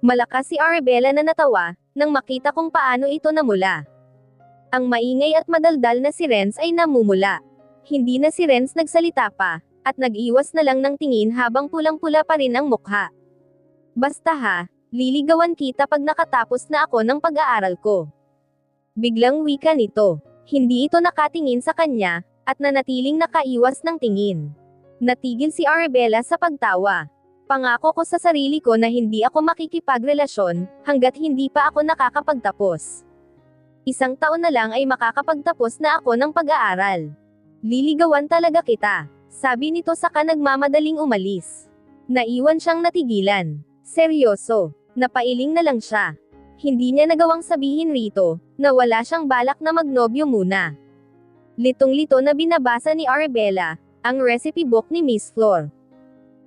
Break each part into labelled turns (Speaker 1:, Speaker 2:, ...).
Speaker 1: Malakas si Arabella na natawa, nang makita kung paano ito namula. Ang maingay at madaldal na si Renz ay namumula. Hindi na si Renz nagsalita pa, at nag-iwas na lang ng tingin habang pulang-pula pa rin ang mukha. Basta ha, liligawan kita pag nakatapos na ako ng pag-aaral ko. Biglang wika nito. Hindi ito nakatingin sa kanya, at nanatiling nakaiwas ng tingin. Natigil si Arabella sa pagtawa. Pangako ko sa sarili ko na hindi ako makikipagrelasyon, hanggat hindi pa ako nakakapagtapos. 1 taon na lang ay makakapagtapos na ako ng pag-aaral. Liligawan talaga kita, sabi nito saka nagmamadaling umalis. Naiwan siyang natigilan. Seryoso, napailing na lang siya. Hindi niya nagawang sabihin rito, na wala siyang balak na magnobyo muna. Litong-lito na binabasa ni Arabella, ang recipe book ni Miss Flor.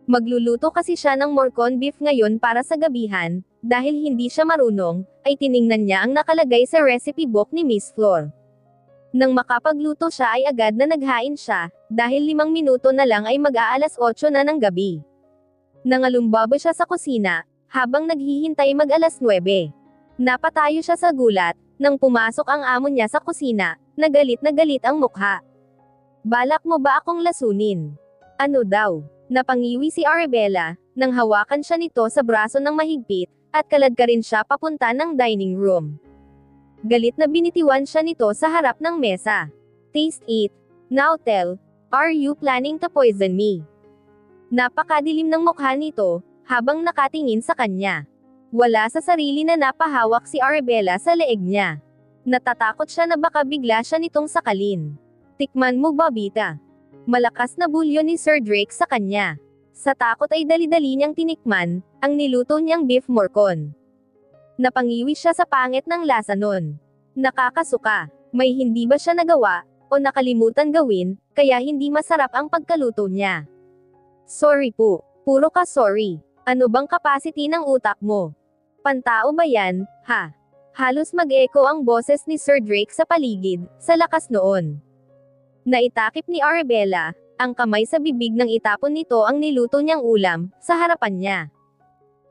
Speaker 1: Magluluto kasi siya ng more corned beef ngayon para sa gabihan, dahil hindi siya marunong, ay tiningnan niya ang nakalagay sa recipe book ni Miss Flor. Nang makapagluto siya ay agad na naghain siya, dahil 5 minuto na lang ay mag-aalas 8 na ng gabi. Nangalumbabo siya sa kusina, habang naghihintay mag-alas 9. Napatayo siya sa gulat, nang pumasok ang amo niya sa kusina, na galit ang mukha. Balak mo ba akong lasunin? Ano daw? Napangiwi si Arabella, nang hawakan siya nito sa braso ng mahigpit, at kaladka rin siya papunta ng dining room. Galit na binitiwan siya nito sa harap ng mesa. Taste it. Now tell, are you planning to poison me? Napakadilim ng mukha nito, habang nakatingin sa kanya. Wala sa sarili na napahawak si Arabella sa leeg niya. Natatakot siya na baka bigla siya nitong sakalin. Tikman mo Bobita. Malakas na bulyo ni Sir Drake sa kanya. Sa takot ay dali-dali niyang tinikman, ang niluto niyang beef morcon. Napangiwi siya sa pangit ng lasa nun. Nakakasuka. May hindi ba siya nagawa, o nakalimutan gawin, kaya hindi masarap ang pagkaluto niya? Sorry po. Puro ka sorry. Ano bang capacity ng utak mo? Pantao ba yan, ha? Halos mag-echo ang boses ni Sir Drake sa paligid, sa lakas noon. Naitakip ni Arabella, ang kamay sa bibig nang itapon nito ang niluto niyang ulam, sa harapan niya.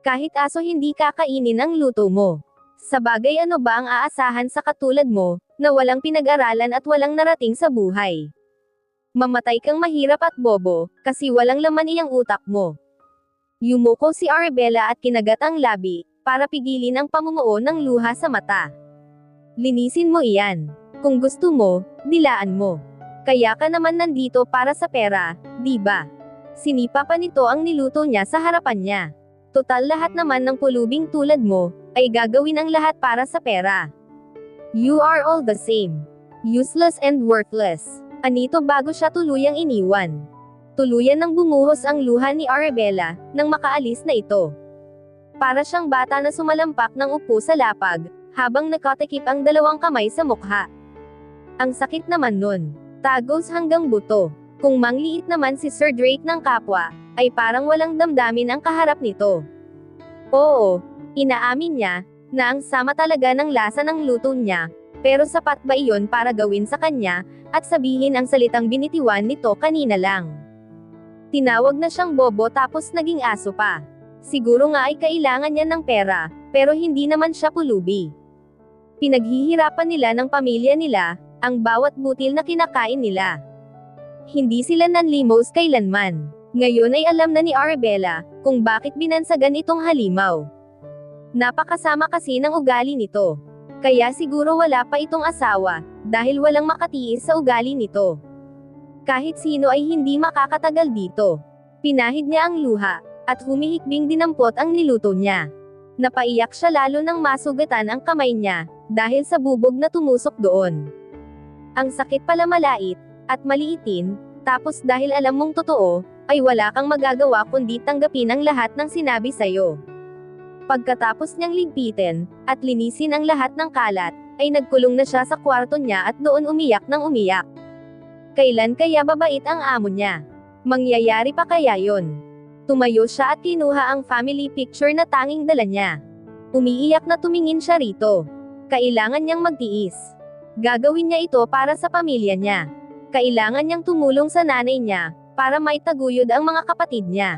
Speaker 1: Kahit aso hindi kakainin ang luto mo. Sabagay ano ba ang aasahan sa katulad mo, na walang pinag-aralan at walang narating sa buhay? Mamatay kang mahirap at bobo, kasi walang laman iyang utak mo. Yumuko si Arabella at kinagat ang labi, para pigilin ang pamumuo ng luha sa mata. Linisin mo iyan. Kung gusto mo, dilaan mo. Kaya ka naman nandito para sa pera, di ba? Sinipa pa nito ang niluto niya sa harapan niya. Total lahat naman ng pulubing tulad mo, ay gagawin ang lahat para sa pera. You are all the same. Useless and worthless. Anito bago siya tuluyang iniwan. Tuluyan nang bumuhos ang luha ni Arabella, nang makaalis na ito. Para siyang bata na sumalampak ng upo sa lapag, habang nakatikip ang 2 kamay sa mukha. Ang sakit naman nun. Tagos hanggang buto. Kung mangliit naman si Sir Drake ng kapwa, ay parang walang damdamin ang kaharap nito. Oo, inaamin niya, na ang sama talaga ng lasa ng luto niya, pero sapat ba iyon para gawin sa kanya, at sabihin ang salitang binitiwan nito kanina lang? Tinawag na siyang bobo tapos naging aso pa. Siguro nga ay kailangan niya ng pera, pero hindi naman siya pulubi. Pinaghihirapan nila ng pamilya nila, ang bawat butil na kinakain nila. Hindi sila nanlimos kailanman. Ngayon ay alam na ni Arabella, kung bakit binansagan itong halimaw. Napakasama kasi ng ugali nito. Kaya siguro wala pa itong asawa, dahil walang makatiis sa ugali nito. Kahit sino ay hindi makakatagal dito. Pinahid niya ang luha, at humihikbing dinampot ang niluto niya. Napaiyak siya lalo nang masugatan ang kamay niya, dahil sa bubog na tumusok doon. Ang sakit pala malait, at maliitin, tapos dahil alam mong totoo, ay wala kang magagawa kundi tanggapin ang lahat ng sinabi sa'yo. Pagkatapos niyang ligpitin, at linisin ang lahat ng kalat, ay nagkulong na siya sa kwarto niya at doon umiyak ng umiyak. Kailan kaya babait ang amo niya? Mangyayari pa kaya yon? Tumayo siya at kinuha ang family picture na tanging dala niya. Umiiyak na tumingin siya rito. Kailangan niyang magtiis. Gagawin niya ito para sa pamilya niya. Kailangan niyang tumulong sa nanay niya, para maitaguyod ang mga kapatid niya.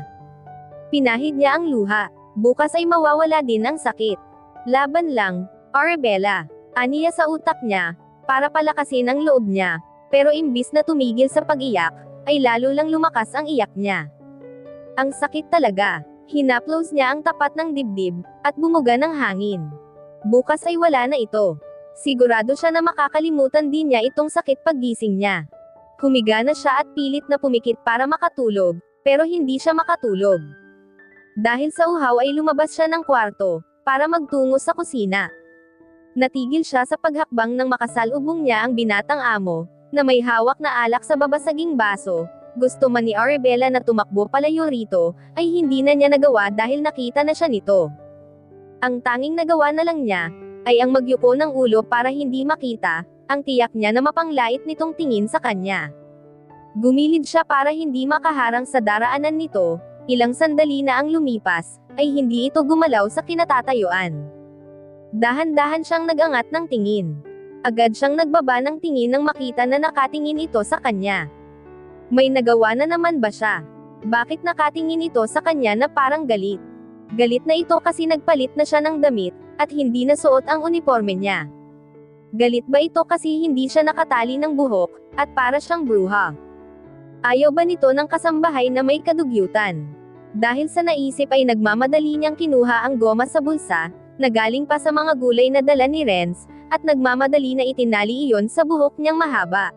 Speaker 1: Pinahid niya ang luha. Bukas ay mawawala din ang sakit. Laban lang, Arabella. Aniya sa utak niya, para palakasin ang loob niya. Pero imbis na tumigil sa pag-iyak, ay lalo lang lumakas ang iyak niya. Ang sakit talaga. Hinaplos niya ang tapat ng dibdib, at bumuga ng hangin. Bukas ay wala na ito. Sigurado siya na makakalimutan din niya itong sakit paggising niya. Humiga na siya at pilit na pumikit para makatulog, pero hindi siya makatulog. Dahil sa uhaw ay lumabas siya ng kwarto, para magtungo sa kusina. Natigil siya sa paghakbang nang makasalubong niya ang binatang amo, na may hawak na alak sa babasaging baso. Gusto man ni Arabella na tumakbo palayo rito, ay hindi na niya nagawa dahil nakita na siya nito. Ang tanging nagawa na lang niya, ay ang magyuko ng ulo para hindi makita, ang tiyak niya na mapanglait nitong tingin sa kanya. Gumilid siya para hindi makaharang sa daraanan nito, ilang sandali na ang lumipas, ay hindi ito gumalaw sa kinatatayuan. Dahan-dahan siyang nagangat ng tingin. Agad siyang nagbaba ng tingin nang makita na nakatingin ito sa kanya. May nagawa na naman ba siya? Bakit nakatingin ito sa kanya na parang galit? Galit na ito kasi nagpalit na siya ng damit, at hindi na suot ang uniforme niya. Galit ba ito kasi hindi siya nakatali ng buhok, at para siyang bruha? Ayaw ba nito ng kasambahay na may kadugyutan? Dahil sa naisip ay nagmamadali niyang kinuha ang goma sa bulsa, na galing pa sa mga gulay na dala ni Renz, at nagmamadali na itinali iyon sa buhok niyang mahaba.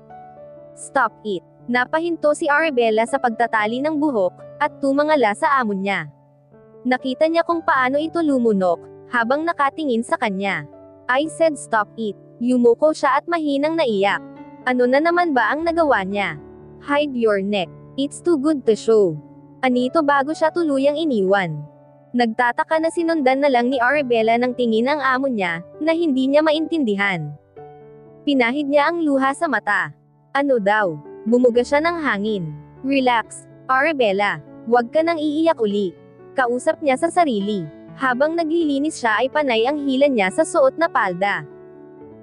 Speaker 1: Stop it! Napahinto si Arabella sa pagtatali ng buhok, at tumangala sa amo niya. Nakita niya kung paano ito lumunok, habang nakatingin sa kanya. I said stop it. Yumuko siya at mahinang naiyak. Ano na naman ba ang nagawa niya? Hide your neck. It's too good to show. Anito bago siya tuluyang iniwan. Nagtataka na sinundan na lang ni Arabella ng tingin ang amo niya, na hindi niya maintindihan. Pinahid niya ang luha sa mata. Ano daw? Bumuga siya ng hangin. Relax, Arabella. Huwag ka nang iiyak uli. Kausap niya sa sarili. Habang naglilinis siya ay panay ang hila niya sa suot na palda.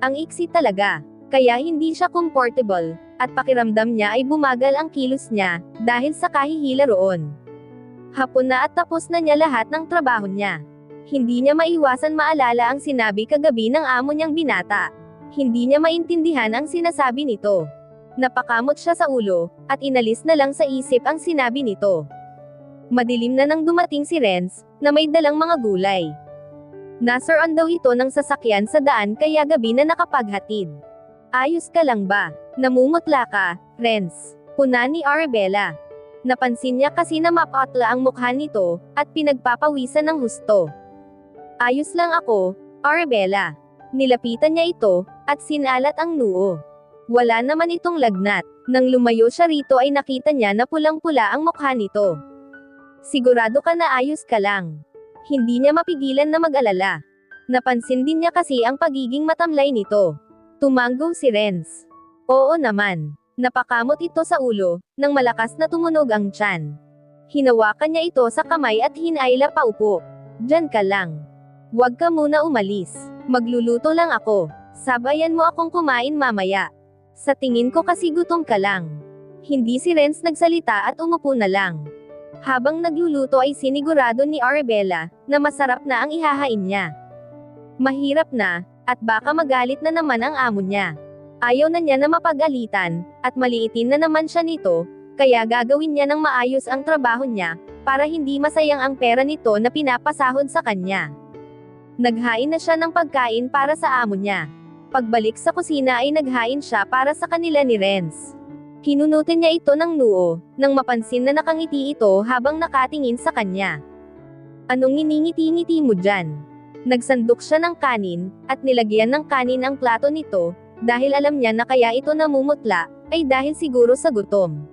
Speaker 1: Ang iksi talaga. Kaya hindi siya comfortable, at pakiramdam niya ay bumagal ang kilos niya, dahil sa kahihila roon. Hapon na at tapos na niya lahat ng trabaho niya. Hindi niya maiwasan maalala ang sinabi kagabi ng amo niyang binata. Hindi niya maintindihan ang sinasabi nito. Napakamot siya sa ulo, at inalis na lang sa isip ang sinabi nito. Madilim na nang dumating si Renz, na may dalang mga gulay. Nasaraan daw ito ng sasakyan sa daan kaya gabi na nakapaghatid. Ayos ka lang ba? Namumutla ka, Renz. Puna ni Arabella. Napansin niya kasi na mapatla ang mukha nito, at pinagpapawisan ng husto. Ayos lang ako, Arabella. Nilapitan niya ito, at sinalat ang noo. Wala naman itong lagnat. Nang lumayo siya rito ay nakita niya na pulang-pula ang mukha nito. Sigurado ka na ayos ka lang. Hindi niya mapigilan na mag-alala. Napansin din niya kasi ang pagiging matamlay nito. Tumanggo si Renz. Oo naman. Napakamot ito sa ulo, nang malakas na tumunog ang tiyan. Hinawakan niya ito sa kamay at hinayla paupo. Diyan ka lang. Huwag ka muna umalis. Magluluto lang ako. Sabayan mo akong kumain mamaya. Sa tingin ko kasi gutom ka lang. Hindi si Renz nagsalita at umupo na lang. Habang nagluluto ay sinigurado ni Arabella, na masarap na ang ihahain niya. Mahirap na, at baka magalit na naman ang amo niya. Ayaw na niya na mapagalitan, at maliitin na naman siya nito, kaya gagawin niya ng maayos ang trabaho niya, para hindi masayang ang pera nito na pinapasahod sa kanya. Naghain na siya ng pagkain para sa amo niya. Pagbalik sa kusina ay naghain siya para sa kanila ni Renz. Kinunutin niya ito ng noo, nang mapansin na nakangiti ito habang nakatingin sa kanya. Anong nginingiti-ngiti mo dyan? Nagsandok siya ng kanin, at nilagyan ng kanin ang plato nito, dahil alam niya na kaya ito namumutla, ay dahil siguro sa gutom.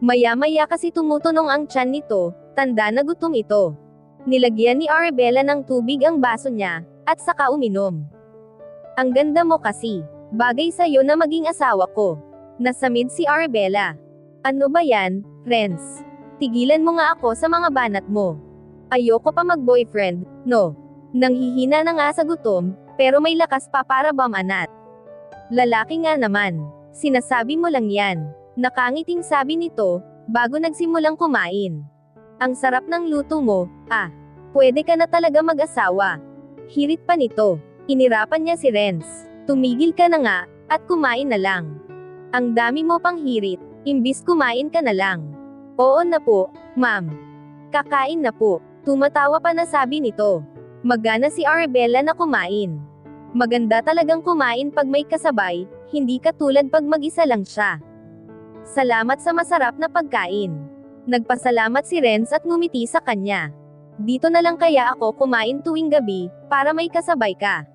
Speaker 1: Maya-maya kasi tumutunong ang tiyan nito, tanda na gutom ito. Nilagyan ni Arabella ng tubig ang baso niya, at saka uminom. Ang ganda mo kasi. Bagay sa'yo na maging asawa ko. Nasamid si Arabella. Ano ba yan, Renz? Tigilan mo nga ako sa mga banat mo. Ayoko pa mag-boyfriend, no? Nanghihina na nga sa gutom, pero may lakas pa para bamanat. Lalaki nga naman. Sinasabi mo lang yan. Nakangiting sabi nito, bago nagsimulang kumain. Ang sarap ng luto mo, ah. Pwede ka na talaga mag-asawa. Hirit pa nito. Inirapan niya si Renz. Tumigil ka na nga, at kumain na lang. Ang dami mo pang hirit, imbis kumain ka na lang. Oo na po, ma'am. Kakain na po. Tumatawa pa na sabi nito. Magana si Arabella na kumain. Maganda talagang kumain pag may kasabay, hindi katulad pag mag-isa lang siya. Salamat sa masarap na pagkain. Nagpasalamat si Renz at ngumiti sa kanya. Dito na lang kaya ako kumain tuwing gabi, para may kasabay ka.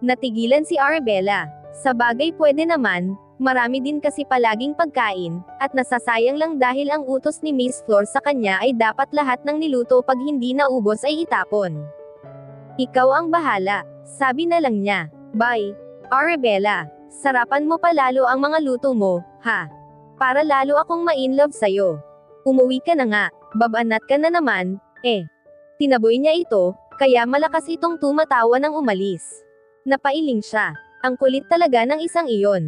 Speaker 1: Natigilan si Arabella. Sa bagay pwede naman, marami din kasi palaging pagkain, at nasasayang lang dahil ang utos ni Miss Flor sa kanya ay dapat lahat ng niluto pag hindi naubos ay itapon. Ikaw ang bahala, sabi na lang niya. Bye, Arabella. Sarapan mo pa lalo ang mga luto mo, ha? Para lalo akong ma-inlove sa'yo. Umuwi ka na nga, babanat ka na naman, eh. Tinaboy niya ito, kaya malakas itong tumatawa nang umalis. Napailing siya. Ang kulit talaga ng isang iyon.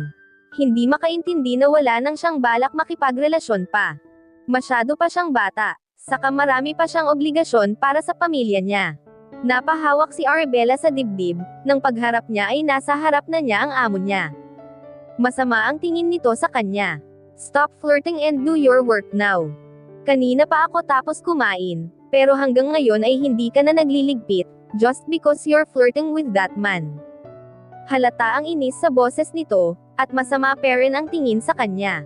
Speaker 1: Hindi makaintindi na wala nang siyang balak makipagrelasyon pa. Masyado pa siyang bata, saka marami pa siyang obligasyon para sa pamilya niya. Napahawak si Arabella sa dibdib, nang pagharap niya ay nasa harap na niya ang amo niya. Masama ang tingin nito sa kanya. Stop flirting and do your work now. Kanina pa ako tapos kumain, pero hanggang ngayon ay hindi ka na nagliligpit, just because you're flirting with that man. Halata ang inis sa boses nito, at masama pa rin ang tingin sa kanya.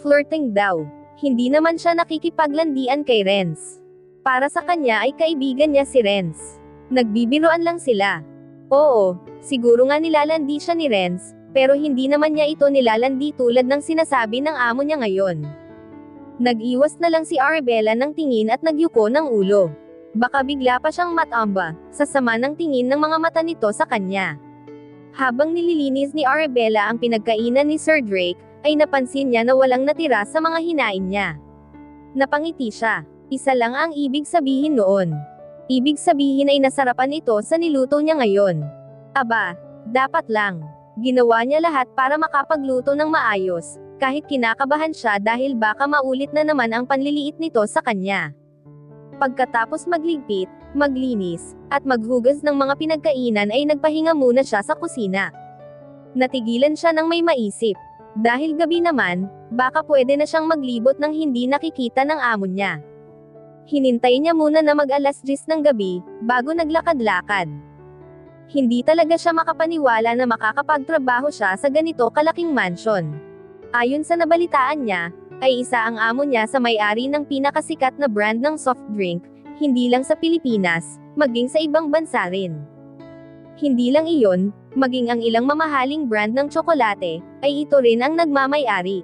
Speaker 1: Flirting daw. Hindi naman siya nakikipaglandian kay Renz. Para sa kanya ay kaibigan niya si Renz. Nagbibiruan lang sila. Oo, siguro nga nilalandi siya ni Renz, pero hindi naman niya ito nilalandi tulad ng sinasabi ng amo niya ngayon. Nag-iwas na lang si Arabella ng tingin at nagyuko ng ulo. Baka bigla pa siyang matamba, sa sama ng tingin ng mga mata nito sa kanya. Habang nililinis ni Arabella ang pinagkainan ni Sir Drake, ay napansin niya na walang natira sa mga hinain niya. Napangiti siya. Isa lang ang ibig sabihin noon. Ibig sabihin ay nasarapan ito sa niluto niya ngayon. Aba, dapat lang. Ginawa niya lahat para makapagluto ng maayos, kahit kinakabahan siya dahil baka maulit na naman ang panliliit nito sa kanya. Pagkatapos magligpit, maglinis, at maghugas ng mga pinagkainan ay nagpahinga muna siya sa kusina. Natigilan siya ng may maisip. Dahil gabi naman, baka pwede na siyang maglibot ng hindi nakikita ng amo niya. Hinintay niya muna na mag-alas 10 ng gabi, bago naglakad-lakad. Hindi talaga siya makapaniwala na makakapagtrabaho siya sa ganito kalaking mansion. Ayon sa nabalitaan niya, ay isa ang amo niya sa may-ari ng pinakasikat na brand ng soft drink, hindi lang sa Pilipinas, maging sa ibang bansa rin. Hindi lang iyon, maging ang ilang mamahaling brand ng tsokolate, ay ito rin ang nagmamay-ari.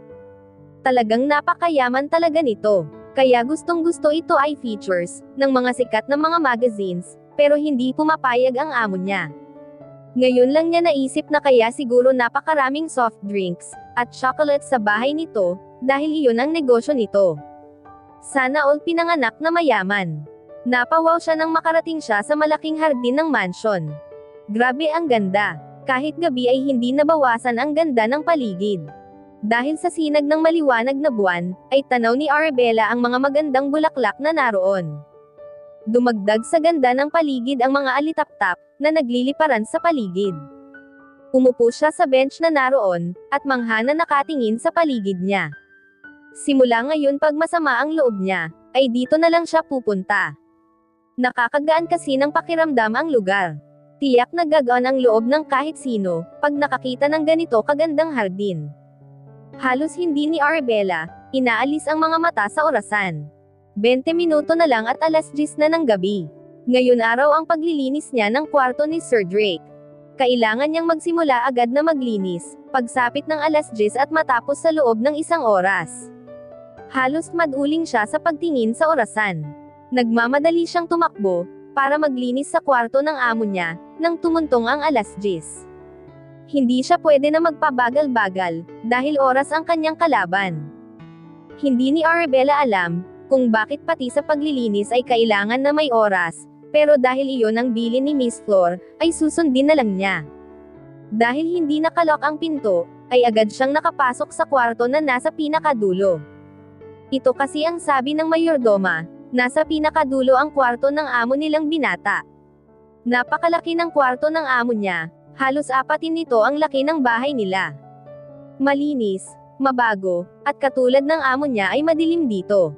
Speaker 1: Talagang napakayaman talaga nito, kaya gustong-gusto ito ay features, ng mga sikat na mga magazines, pero hindi pumapayag ang amo niya. Ngayon lang niya naisip na kaya siguro napakaraming soft drinks, at chocolate sa bahay nito, dahil iyon ang negosyo nito. Sana all pinanganak na mayaman. Napawaw siya nang makarating siya sa malaking hardin ng mansion. Grabe ang ganda. Kahit gabi ay hindi nabawasan ang ganda ng paligid. Dahil sa sinag ng maliwanag na buwan, ay tanaw ni Arabella ang mga magandang bulaklak na naroon. Dumagdag sa ganda ng paligid ang mga alitaptap, na nagliliparan sa paligid. Umupo siya sa bench na naroon, at manghana nakatingin sa paligid niya. Simula ngayon pag masama ang loob niya, ay dito na lang siya pupunta. Nakakagaan kasi ng pakiramdam ang lugar. Tiyak na gagaan ang loob ng kahit sino, pag nakakita ng ganito kagandang hardin. Halos hindi ni Arabella, inaalis ang mga mata sa orasan. 20 minuto na lang at alas 10 na ng gabi. Ngayon araw ang paglilinis niya ng kwarto ni Sir Drake. Kailangan niyang magsimula agad na maglinis, pagsapit ng alas 10 at matapos sa loob ng isang oras. Halos maduling siya sa pagtingin sa orasan. Nagmamadali siyang tumakbo, para maglinis sa kwarto ng amo niya, nang tumuntong ang alas 10. Hindi siya pwede na magpabagal-bagal, dahil oras ang kanyang kalaban. Hindi ni Arabella alam, kung bakit pati sa paglilinis ay kailangan na may oras, pero dahil iyon ang bilin ni Miss Flor, ay susundin na lang niya. Dahil hindi nakalok ang pinto, ay agad siyang nakapasok sa kwarto na nasa pinakadulo. Ito kasi ang sabi ng mayordoma, Nasa pinakadulo ang kwarto ng amo nilang binata. Napakalaki ng kwarto ng amo niya, halos apatin nito ang laki ng bahay nila. Malinis, mabago, at katulad ng amo niya ay madilim dito.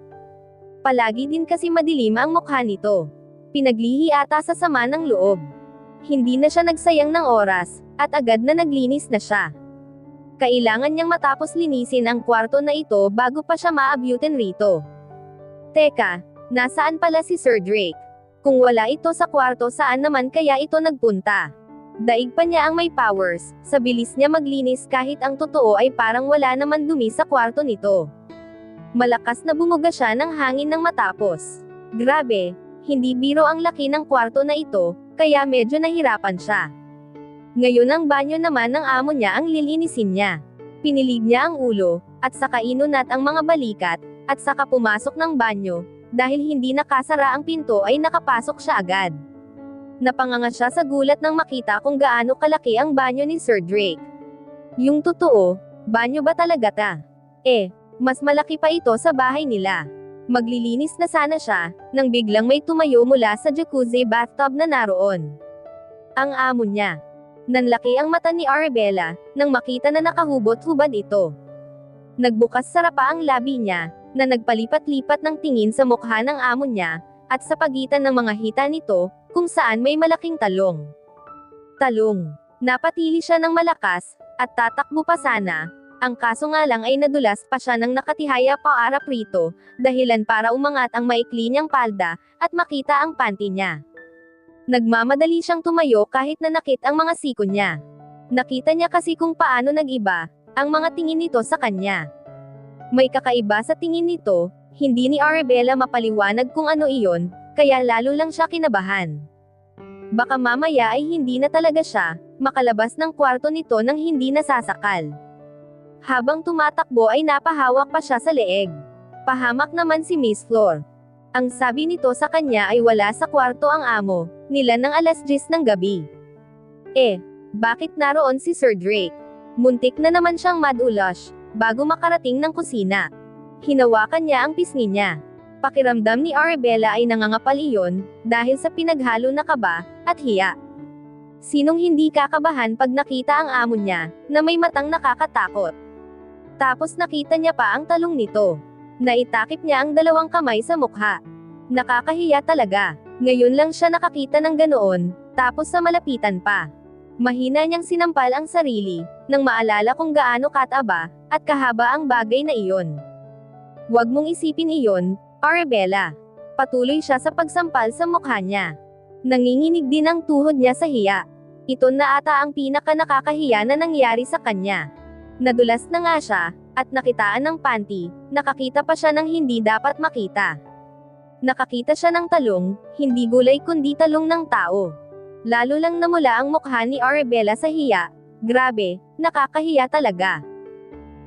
Speaker 1: Palagi din kasi madilim ang mukha nito. Pinaglihi ata sa sama ng loob. Hindi na siya nagsayang ng oras, at agad na naglinis na siya. Kailangan niyang matapos linisin ang kwarto na ito bago pa siya maabyutin rito. Teka, nasaan pala si Sir Drake? Kung wala ito sa kwarto, saan naman kaya ito nagpunta? Daig pa niya ang may powers, sa bilis niya maglinis kahit ang totoo ay parang wala naman dumi sa kwarto nito. Malakas na bumuga siya ng hangin nang matapos. Grabe, hindi biro ang laki ng kwarto na ito, kaya medyo nahirapan siya. Ngayon ang banyo naman ng amo niya ang lilinisin niya. Pinilig niya ang ulo, at saka inunat ang mga balikat, at saka pumasok ng banyo. Dahil hindi nakasara ang pinto ay nakapasok siya agad. Napanganga siya sa gulat nang makita kung gaano kalaki ang banyo ni Sir Drake. Yung totoo, banyo ba talaga ta? Mas malaki pa ito sa bahay nila. Maglilinis na sana siya, nang biglang may tumayo mula sa jacuzzi bathtub na naroon. Ang amo niya. Nanlaki ang mata ni Arabella, nang makita na nakahubot-hubad ito. Nagbukas sara pa ang labi niya, na nagpalipat-lipat ng tingin sa mukha ng amo niya, at sa pagitan ng mga hita nito, kung saan may malaking talong. Talong. Napatili siya ng malakas, at tatakbo pa sana. Ang kaso nga lang ay nadulas pa siya ng nakatihaya pa arap rito, dahilan para umangat ang maikli niyang palda, at makita ang panty niya. Nagmamadali siyang tumayo kahit nanakit ang mga siko niya. Nakita niya kasi kung paano nag-iba, ang mga tingin nito sa kanya. May kakaiba sa tingin nito, hindi ni Arabella mapaliwanag kung ano iyon, kaya lalo lang siya kinabahan. Baka mamaya ay hindi na talaga siya makalabas ng kwarto nito nang hindi nasasakal. Habang tumatakbo ay napahawak pa siya sa leeg. Pahamak naman si Miss Flor. Ang sabi nito sa kanya ay wala sa kwarto ang amo nila ng alas 10 ng gabi. Bakit naroon si Sir Drake? Muntik na naman siyang madulas bago makarating ng kusina. Hinawakan niya ang pisngi niya. Pakiramdam ni Arabella ay nangangapal iyon, dahil sa pinaghalo na kaba, at hiya. Sinong hindi kakabahan pag nakita ang amo niya, na may matang nakakatakot? Tapos nakita niya pa ang talong nito. Naitakip niya ang dalawang kamay sa mukha. Nakakahiya talaga. Ngayon lang siya nakakita ng ganoon, tapos sa malapitan pa. Mahina niyang sinampal ang sarili, nang maalala kung gaano kataba, at kahaba ang bagay na iyon. Huwag mong isipin iyon, Arabella. Patuloy siya sa pagsampal sa mukha niya. Nanginginig din ang tuhod niya sa hiya. Ito na ata ang pinaka nakakahiya na nangyari sa kanya. Nadulas na nga siya, at nakitaan ng panty, nakakita pa siya ng hindi dapat makita. Nakakita siya ng talong, hindi gulay kundi talong ng tao. Lalo lang namula ang mukha ni Arabella sa hiya. Grabe, nakakahiya talaga.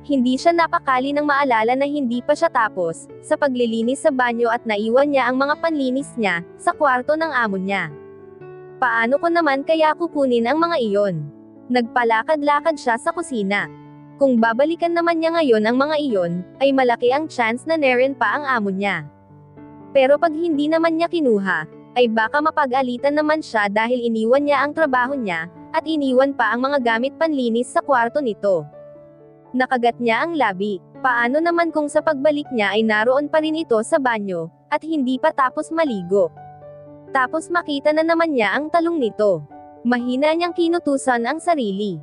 Speaker 1: Hindi siya napakali nang maalala na hindi pa siya tapos sa paglilinis sa banyo at naiwan niya ang mga panlinis niya sa kwarto ng amo niya. Paano ko naman kaya kukunin ang mga iyon? Nagpalakad-lakad siya sa kusina. Kung babalikan naman niya ngayon ang mga iyon, ay malaki ang chance na nerin pa ang amo niya. Pero pag hindi naman niya kinuha, ay baka mapag-alitan naman siya dahil iniwan niya ang trabaho niya, at iniwan pa ang mga gamit panlinis sa kwarto nito. Nakagat niya ang labi. Paano naman kung sa pagbalik niya ay naroon pa rin ito sa banyo, at hindi pa tapos maligo? Tapos makita na naman niya ang talong nito. Mahina niyang kinutusan ang sarili.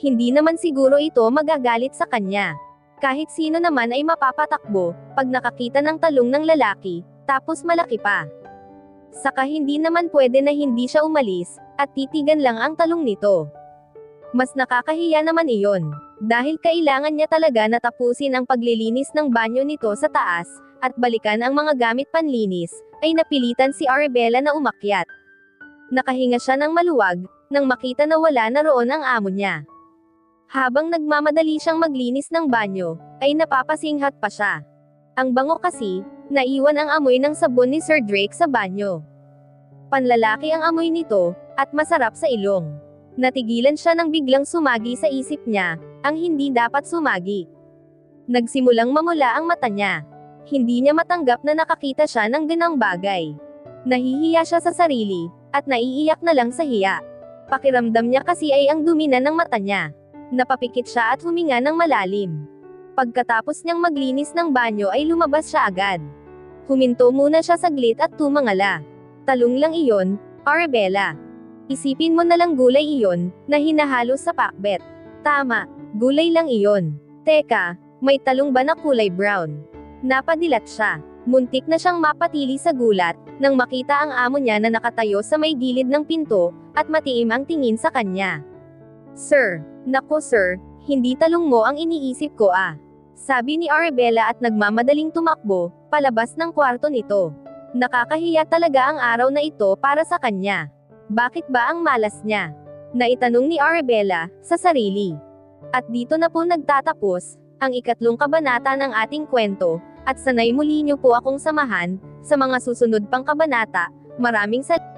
Speaker 1: Hindi naman siguro ito magagalit sa kanya. Kahit sino naman ay mapapatakbo, pag nakakita ng talong ng lalaki, tapos malaki pa. Saka hindi naman pwede na hindi siya umalis, at titigan lang ang talong nito. Mas nakakahiya naman iyon, dahil kailangan niya talaga na tapusin ang paglilinis ng banyo nito sa taas, at balikan ang mga gamit panlinis, ay napilitan si Arabella na umakyat. Nakahinga siya ng maluwag, nang makita na wala na roon ang amo niya. Habang nagmamadali siyang maglinis ng banyo, ay napapasinghat pa siya. Ang bango kasi, naiwan ang amoy ng sabon ni Sir Drake sa banyo. Panlalaki ang amoy nito, at masarap sa ilong. Natigilan siya nang biglang sumagi sa isip niya, ang hindi dapat sumagi. Nagsimulang mamula ang mata niya. Hindi niya matanggap na nakakita siya ng ganang bagay. Nahihiya siya sa sarili, at naiiyak na lang sa hiya. Pakiramdam niya kasi ay ang dumi na ng mata niya. Napapikit siya at huminga ng malalim. Pagkatapos niyang maglinis ng banyo ay lumabas siya agad. Huminto muna siya saglit at tumangala. Talong lang iyon, Arabella. Isipin mo na lang gulay iyon, na hinahalo sa pakbet. Tama, gulay lang iyon. Teka, may talong ba na kulay brown? Napadilat siya. Muntik na siyang mapatili sa gulat, nang makita ang amo niya na nakatayo sa may gilid ng pinto, at matiim ang tingin sa kanya. Sir, nako sir, hindi talong mo ang iniisip ko ah. Sabi ni Arabella at nagmamadaling tumakbo, palabas ng kwarto nito. Nakakahiya talaga ang araw na ito para sa kanya. Bakit ba ang malas niya? Naitanong ni Arabella, sa sarili. At dito na po nagtatapos, ang 3 kabanata ng ating kwento, at sanay muli niyo po akong samahan, sa mga susunod pang kabanata. Maraming salamat.